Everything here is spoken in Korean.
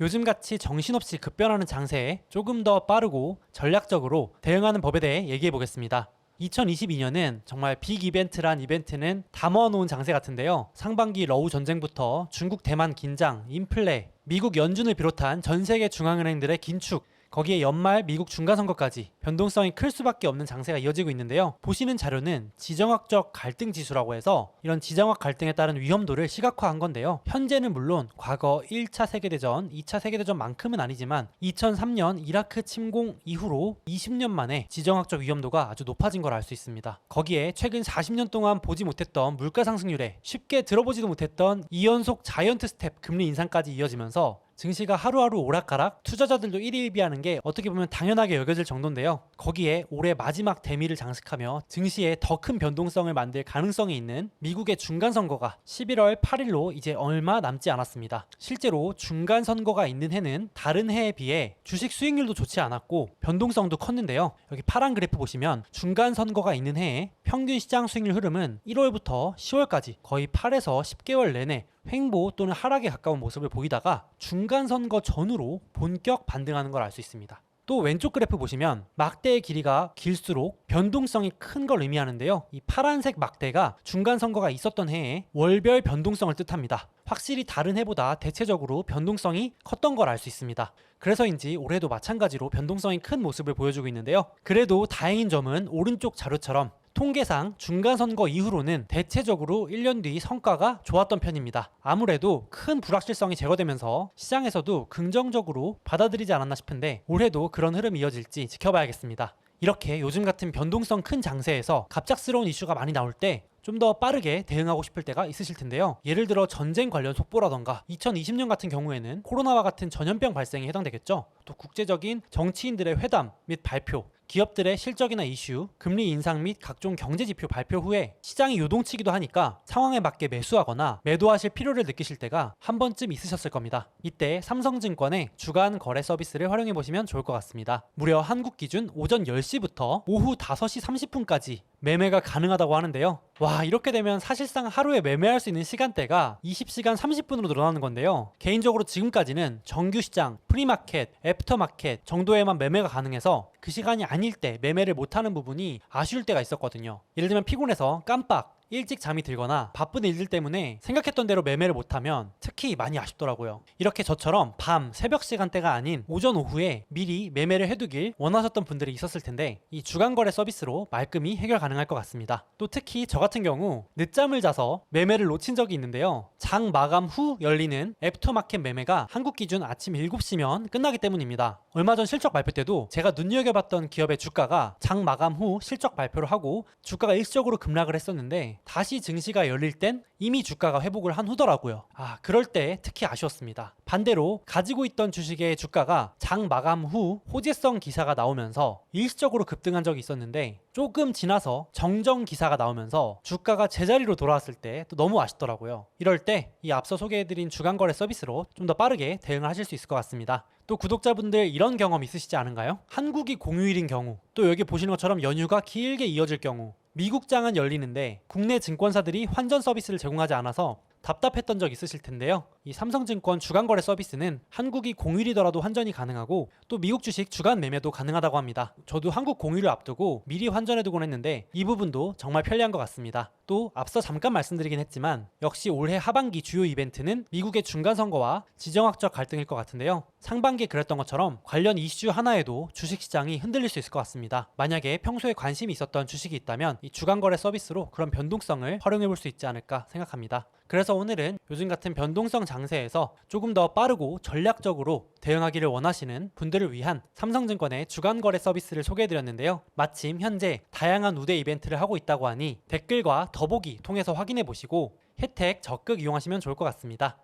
요즘같이 정신없이 급변하는 장세에 조금 더 빠르고 전략적으로 대응하는 법에 대해 얘기해 보겠습니다. 2022년은 정말 빅 이벤트란 이벤트는 다 모아놓은 장세 같은데요. 상반기 러우 전쟁부터 중국 대만 긴장, 인플레, 미국 연준을 비롯한 전 세계 중앙은행들의 긴축, 거기에 연말 미국 중간선거까지 변동성이 클 수밖에 없는 장세가 이어지고 있는데요. 보시는 자료는 지정학적 갈등 지수라고 해서 이런 지정학 갈등에 따른 위험도를 시각화한 건데요. 현재는 물론 과거 1차 세계대전, 2차 세계대전만큼은 아니지만 2003년 이라크 침공 이후로 20년 만에 지정학적 위험도가 아주 높아진 걸 알 수 있습니다. 거기에 최근 40년 동안 보지 못했던 물가 상승률에 쉽게 들어보지도 못했던 2연속 자이언트 스텝 금리 인상까지 이어지면서 증시가 하루하루 오락가락, 투자자들도 일희일비하는 게 어떻게 보면 당연하게 여겨질 정도인데요. 거기에 올해 마지막 대미를 장식하며 증시에 더 큰 변동성을 만들 가능성이 있는 미국의 중간선거가 11월 8일로 이제 얼마 남지 않았습니다. 실제로 중간선거가 있는 해는 다른 해에 비해 주식 수익률도 좋지 않았고 변동성도 컸는데요. 여기 파란 그래프 보시면 중간선거가 있는 해에 평균 시장 수익률 흐름은 1월부터 10월까지 거의 8에서 10개월 내내 횡보 또는 하락에 가까운 모습을 보이다가 중간선거 전후로 본격 반등하는 걸 알 수 있습니다. 또 왼쪽 그래프 보시면 막대의 길이가 길수록 변동성이 큰 걸 의미하는데요. 이 파란색 막대가 중간선거가 있었던 해에 월별 변동성을 뜻합니다. 확실히 다른 해보다 대체적으로 변동성이 컸던 걸 알 수 있습니다. 그래서인지 올해도 마찬가지로 변동성이 큰 모습을 보여주고 있는데요. 그래도 다행인 점은 오른쪽 자료처럼 통계상 중간선거 이후로는 대체적으로 1년 뒤 성과가 좋았던 편입니다. 아무래도 큰 불확실성이 제거되면서 시장에서도 긍정적으로 받아들이지 않았나 싶은데 올해도 그런 흐름이 이어질지 지켜봐야겠습니다. 이렇게 요즘 같은 변동성 큰 장세에서 갑작스러운 이슈가 많이 나올 때 좀 더 빠르게 대응하고 싶을 때가 있으실 텐데요. 예를 들어 전쟁 관련 속보라던가 2020년 같은 경우에는 코로나와 같은 전염병 발생에 해당되겠죠. 또 국제적인 정치인들의 회담 및 발표, 기업들의 실적이나 이슈, 금리 인상 및 각종 경제지표 발표 후에 시장이 요동치기도 하니까 상황에 맞게 매수하거나 매도하실 필요를 느끼실 때가 한 번쯤 있으셨을 겁니다. 이때 삼성증권의 주간 거래 서비스를 활용해 보시면 좋을 것 같습니다. 무려 한국 기준 오전 10시부터 오후 5시 30분까지 매매가 가능하다고 하는데요. 와, 이렇게 되면 사실상 하루에 매매할 수 있는 시간대가 20시간 30분으로 늘어나는 건데요. 개인적으로 지금까지는 정규 시장, 프리마켓, 애프터마켓 정도에만 매매가 가능해서 그 시간이 아닐 때 매매를 못하는 부분이 아쉬울 때가 있었거든요. 예를 들면 피곤해서 깜빡 일찍 잠이 들거나 바쁜 일들 때문에 생각했던 대로 매매를 못하면 특히 많이 아쉽더라고요. 이렇게 저처럼 밤, 새벽 시간대가 아닌 오전, 오후에 미리 매매를 해두길 원하셨던 분들이 있었을 텐데 이 주간거래 서비스로 말끔히 해결 가능할 것 같습니다. 또 특히 저 같은 경우 늦잠을 자서 매매를 놓친 적이 있는데요. 장 마감 후 열리는 애프터마켓 매매가 한국 기준 아침 7시면 끝나기 때문입니다. 얼마 전 실적 발표 때도 제가 눈여겨봤던 기업의 주가가 장 마감 후 실적 발표를 하고 주가가 일시적으로 급락을 했었는데 다시 증시가 열릴 땐 이미 주가가 회복을 한 후더라고요. 그럴 때 특히 아쉬웠습니다. 반대로 가지고 있던 주식의 주가가 장 마감 후 호재성 기사가 나오면서 일시적으로 급등한 적이 있었는데 조금 지나서 정정 기사가 나오면서 주가가 제자리로 돌아왔을 때 또 너무 아쉽더라고요. 이럴 때 이 앞서 소개해드린 주간거래 서비스로 좀 더 빠르게 대응을 하실 수 있을 것 같습니다. 또 구독자분들 이런 경험 있으시지 않은가요? 한국이 공휴일인 경우, 또 여기 보시는 것처럼 연휴가 길게 이어질 경우, 미국장은 열리는데 국내 증권사들이 환전 서비스를 제공하지 않아서 답답했던 적 있으실 텐데요. 이 삼성증권 주간거래 서비스는 한국이 공휴일이더라도 환전이 가능하고 또 미국 주식 주간 매매도 가능하다고 합니다. 저도 한국 공휴일을 앞두고 미리 환전해두곤 했는데 이 부분도 정말 편리한 것 같습니다. 또 앞서 잠깐 말씀드리긴 했지만 역시 올해 하반기 주요 이벤트는 미국의 중간선거와 지정학적 갈등일 것 같은데요. 상반기에 그랬던 것처럼 관련 이슈 하나에도 주식시장이 흔들릴 수 있을 것 같습니다. 만약에 평소에 관심이 있었던 주식이 있다면 이 주간거래 서비스로 그런 변동성을 활용해 볼 수 있지 않을까 생각합니다. 그래서 오늘은 요즘 같은 변동성 장세에서 조금 더 빠르고 전략적으로 대응하기를 원하시는 분들을 위한 삼성증권의 주간거래 서비스를 소개해드렸는데요. 마침 현재 다양한 우대 이벤트를 하고 있다고 하니 댓글과 더보기 통해서 확인해 보시고 혜택 적극 이용하시면 좋을 것 같습니다.